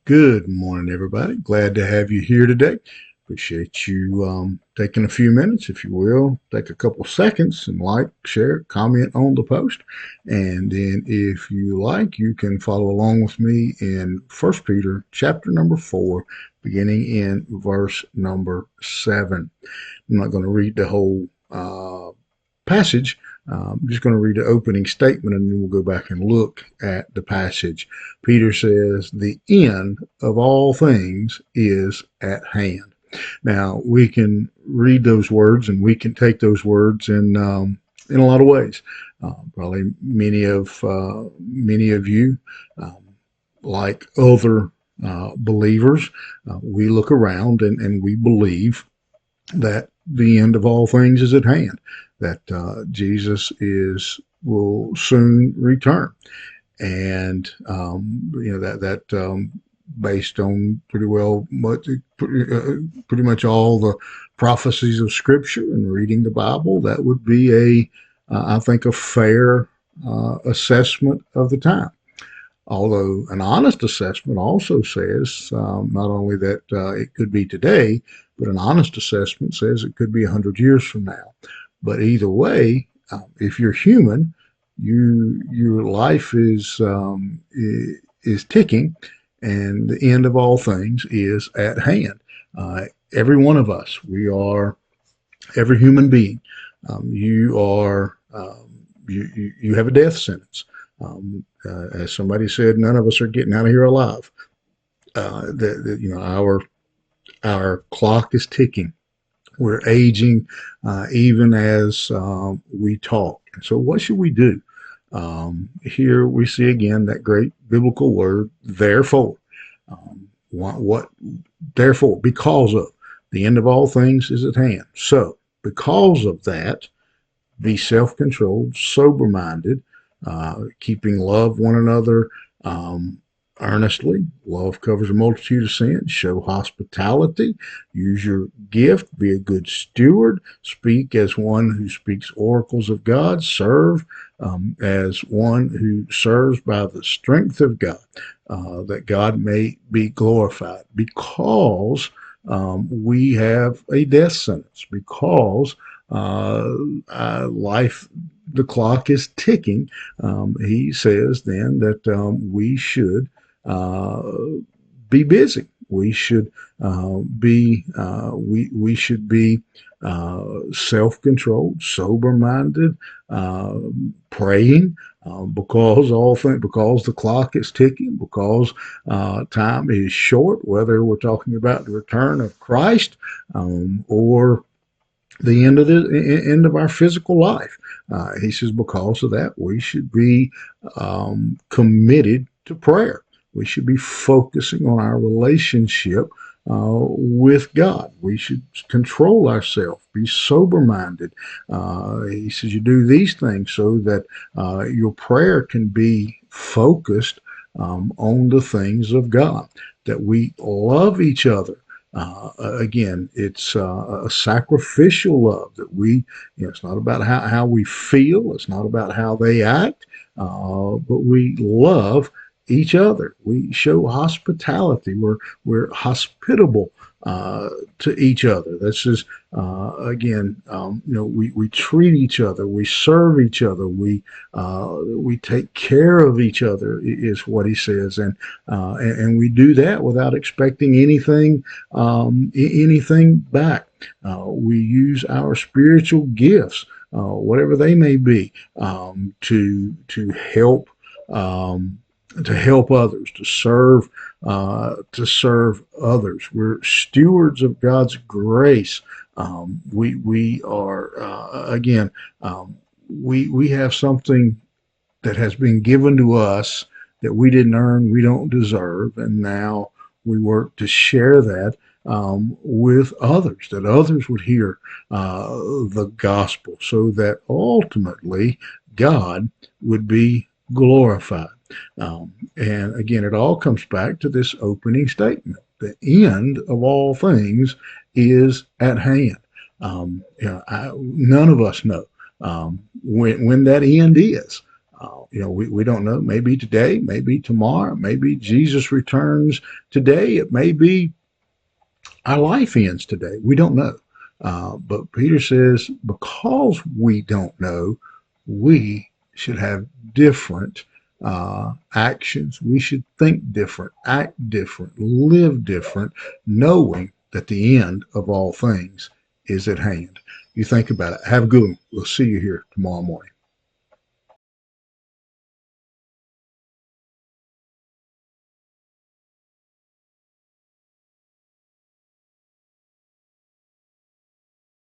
Good morning, everybody. Glad to have you here today. Appreciate you taking a few minutes, if you will. Take a couple seconds and like, share, comment on the post. And then if you like, you can follow along with me in First Peter chapter number 4, beginning in verse number 7. I'm not going to read the whole passage. I'm just going to read the opening statement and then we'll go back and look at the passage. Peter says, "The end of all things is at hand." Now, we can read those words and we can take those words in a lot of ways. Probably many of you, um, like other believers, we look around and we believe that the end of all things is at hand, that Jesus will soon return, and based on pretty much all the prophecies of Scripture and reading the Bible, that would be I think, a fair assessment of the time. Although an honest assessment also says not only that it could be today, but an honest assessment says it could be 100 years from now. But either way, if you're human, your life is ticking, and the end of all things is at hand. Every one of us, every human being, you are you have a death sentence. As somebody said, none of us are getting out of here alive. Our clock is ticking. We're aging, even as we talk. And so, what should we do? Here we see again that great biblical word, therefore. What therefore? Because of the end of all things is at hand. So, because of that, be self-controlled, sober-minded, keeping love one another earnestly. Love covers a multitude of sins. Show hospitality. Use your gift. Be a good steward. Speak as one who speaks oracles of God. Serve as one who serves by the strength of God, that God may be glorified. Because we have a death sentence. Because life, the clock is ticking. He says then that we should be busy. We should we should be self-controlled, sober-minded, praying, because the clock is ticking, because time is short. Whether we're talking about the return of Christ or the end of our physical life. He says because of that, we should be committed to prayer. We should be focusing on our relationship with God. We should control ourselves, be sober-minded. He says you do these things so that your prayer can be focused on the things of God, that we love each other. Again, it's a sacrificial love that it's not about how we feel. It's not about how they act, but we love each other. We show hospitality. We're hospitable to each other. This is again, we treat each other. We serve each other. We take care of each other, is what he says, and we do that without expecting anything back. We use our spiritual gifts, whatever they may be, to help. To help others, to serve others. We're stewards of God's grace. We are again. We have something that has been given to us that we didn't earn, we don't deserve, and now we work to share that with others, that others would hear the gospel, so that ultimately God would be glorified. And again, it all comes back to this opening statement. The end of all things is at hand. None of us know when that end is. We don't know. Maybe today, maybe tomorrow, maybe Jesus returns today. It may be our life ends today. We don't know. But Peter says, because we don't know, we should have different actions. We should think different, act different, live different, knowing that the end of all things is at hand. You think about it. Have a good one. We'll see you here tomorrow morning.